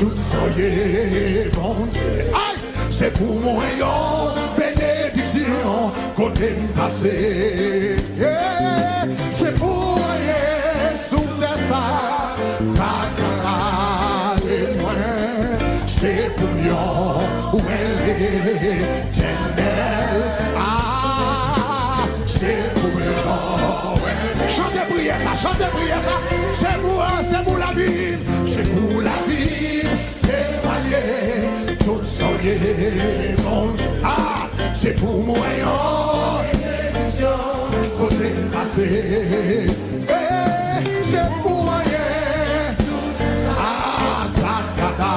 tout soyez bon Dieu. Aïe, c'est pour moi une bénédiction côté passé. C'est pour moi sous tes ça, c'est pour moi où elle est éternelle. Ah, c'est pour moi. Chantez, priez ça, chantez, priez ça. C'est pour la vie, c'est pour la vie. Témoigner, tout soyez mon Dieu. Ah, c'est pour moi, bénédiction, côté passé. C'est pour moi, ah, da, da, da.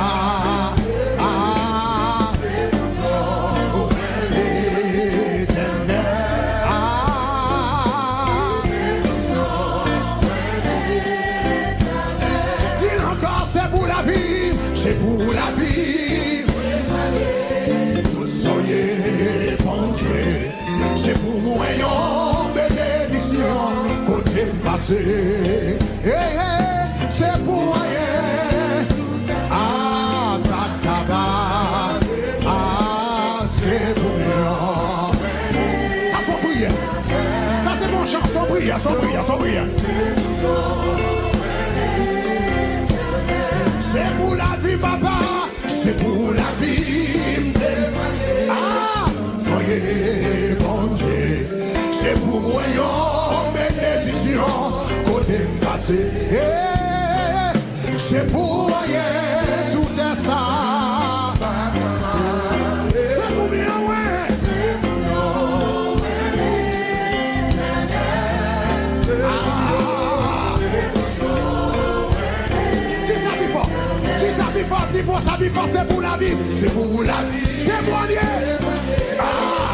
Ah, c'est pour moi, où elle est éternelle. C'est pour la vie, tout soyez bon Dieu. C'est pour moi une bénédiction côté passé. C'est pour moi. Ah, tataba. Ah, c'est pour moi. Ça son prière. Ça c'est mon chant, son prière, son prière, son prière. C'est pour la vie, papa, c'est pour la vie. Ah, soyez bon Dieu. C'est pour moi une bénédiction côté passé. C'est pour moi, sous tes ça. C'est pour moi, ouais. C'est pour moi, ça bifort, c'est pour la vie, c'est pour la vie. Témoigner. Ah,